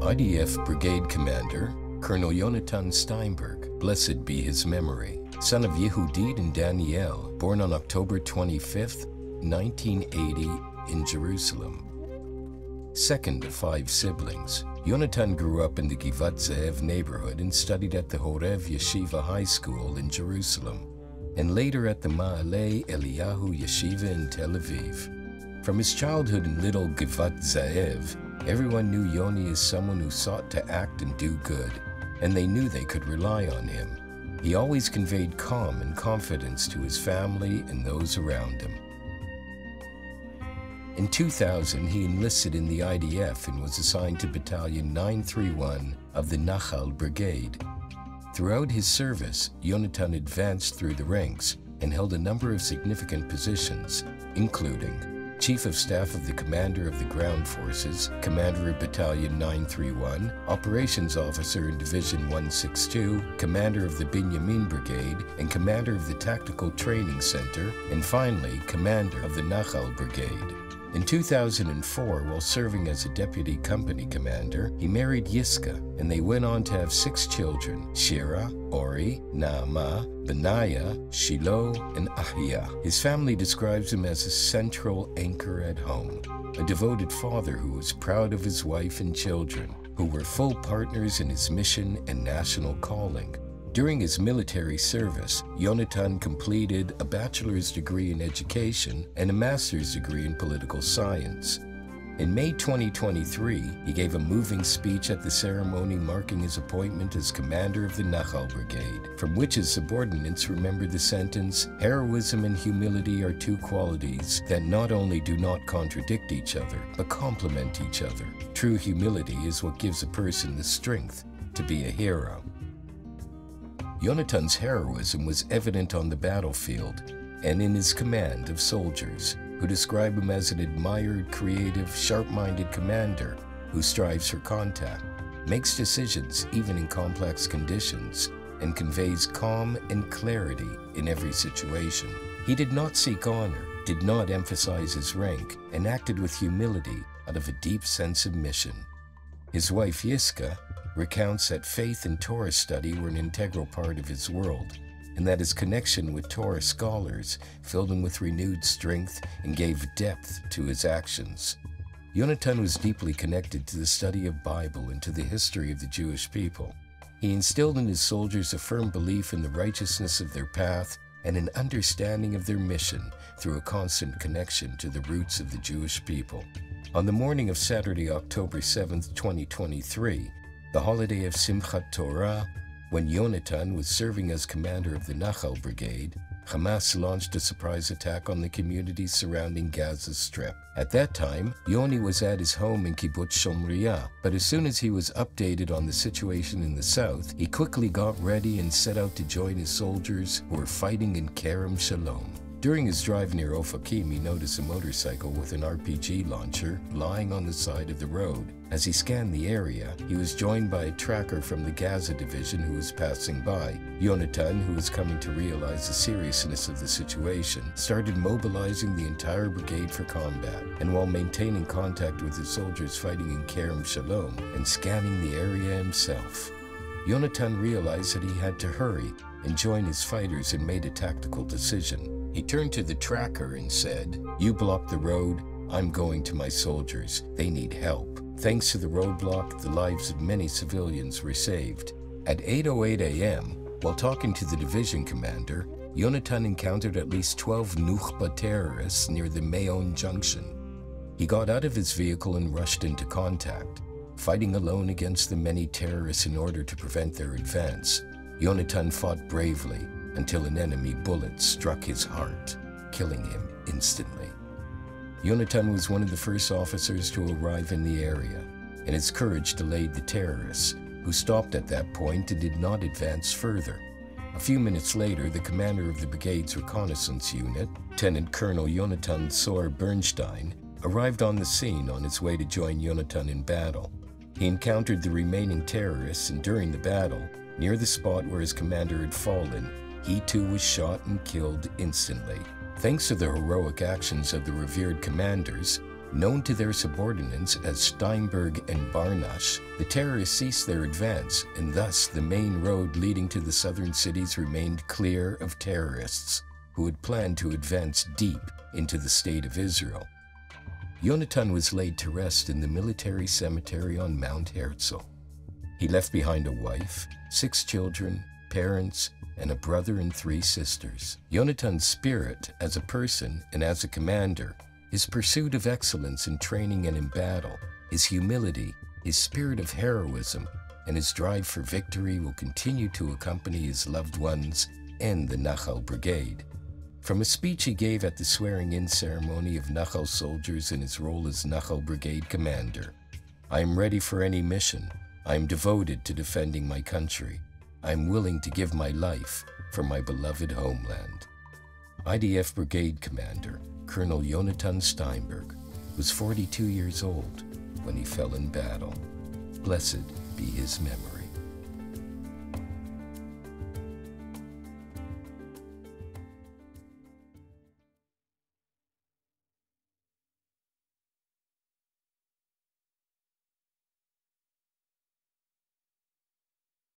IDF Brigade Commander, Colonel Yonatan Shteinberg, blessed be his memory, son of Yehudit and Daniel, born on October 25, 1980 in Jerusalem. Second of 5 siblings, Yonatan grew up in the Gva'at neighborhood and studied at the Khoreb Yeshiva High School in Jerusalem, and later at the מעלה Eilihu Yeshiva in Tel Aviv. From his childhood in little Gva'at, everyone knew Yoni as someone who sought to act and do good, and they knew they could rely on him. He always conveyed calm and confidence to his family and those around him. In 2000, he enlisted in the IDF and was assigned to Battalion 931 of the Nachal Brigade. Throughout his service, Yonatan advanced through the ranks and held a number of significant positions, including Chief of Staff of the Commander of the Ground Forces, Commander of Battalion 931, Operations Officer in Division 162, Commander of the Binyamin Brigade, and Commander of the Tactical Training Center, and finally, Commander of the Nachal Brigade. In 2004, while serving as a deputy company commander, he married Yiska, and they went on to have 6 children: Shira, Ori, Naama, Benaya, Shiloh, and Ahia. His family describes him as a central anchor at home, a devoted father who was proud of his wife and children, who were full partners in his mission and national calling. During his military service, Yonatan completed a bachelor's degree in education and a master's degree in political science. In May 2023, he gave a moving speech at the ceremony marking his appointment as commander of the Nachal Brigade, from which his subordinates remembered the sentence, "Heroism and humility are 2 qualities that not only do not contradict each other, but complement each other. True humility is what gives a person the strength to be a hero." Yonatan's heroism was evident on the battlefield and in his command of soldiers, who describe him as an admired, creative, sharp-minded commander who strives for contact, makes decisions even in complex conditions, and conveys calm and clarity in every situation. He did not seek honor, did not emphasize his rank, and acted with humility out of a deep sense of mission. His wife Yiska recounts that faith and Torah study were an integral part of his world, and that his connection with Torah scholars filled him with renewed strength and gave depth to his actions. Yonatan was deeply connected to the study of Bible and to the history of the Jewish people. He instilled in his soldiers a firm belief in the righteousness of their path and an understanding of their mission through a constant connection to the roots of the Jewish people. On the morning of Saturday, October 7, 2023, the holiday of Simchat Torah, when Yonatan was serving as commander of the Nachal Brigade, Hamas launched a surprise attack on the communities surrounding Gaza Strip. At that time, Yoni was at his home in Kibbutz Shomriah, but as soon as he was updated on the situation in the south, he quickly got ready and set out to join his soldiers who were fighting in Kerem Shalom. During his drive near Ofakim, he noticed a motorcycle with an RPG launcher lying on the side of the road. As he scanned the area, he was joined by a tracker from the Gaza division who was passing by. Yonatan, who was coming to realize the seriousness of the situation, started mobilizing the entire brigade for combat, and while maintaining contact with the soldiers fighting in Kerem Shalom and scanning the area himself, Yonatan realized that he had to hurry and join his fighters and made a tactical decision. He turned to the tracker and said, "You block the road, I'm going to my soldiers. They need help." Thanks to the roadblock, the lives of many civilians were saved. At 8:08 a.m., while talking to the division commander, Yonatan encountered at least 12 Nukhba terrorists near the Mayon Junction. He got out of his vehicle and rushed into contact. Fighting alone against the many terrorists in order to prevent their advance, Yonatan fought bravely until an enemy bullet struck his heart, killing him instantly. Yonatan was one of the first officers to arrive in the area, and his courage delayed the terrorists, who stopped at that point and did not advance further. A few minutes later, the commander of the brigade's reconnaissance unit, Lieutenant Colonel Yonatan Sor Bernstein, arrived on the scene on his way to join Yonatan in battle. He encountered the remaining terrorists, and during the battle, near the spot where his commander had fallen, he too was shot and killed instantly. Thanks to the heroic actions of the revered commanders, Known to their subordinates as Shteinberg and Barnash, the terrorists ceased their advance, and thus the main road leading to the southern cities remained clear of terrorists who had planned to advance deep into the state of Israel. Yonatan was laid to rest in the military cemetery on Mount Herzl. He left behind a wife, 6 children, parents, and a brother and 3 sisters. Yonatan's spirit as a person and as a commander, his pursuit of excellence in training and in battle, his humility, his spirit of heroism, and his drive for victory will continue to accompany his loved ones and the Nachal Brigade. From a speech he gave at the swearing-in ceremony of Nachal soldiers in his role as Nachal Brigade commander, "I am ready for any mission. I am devoted to defending my country. I am willing to give my life for my beloved homeland." IDF Brigade Commander Colonel Yonatan Shteinberg was 42 years old when he fell in battle. Blessed be his memory.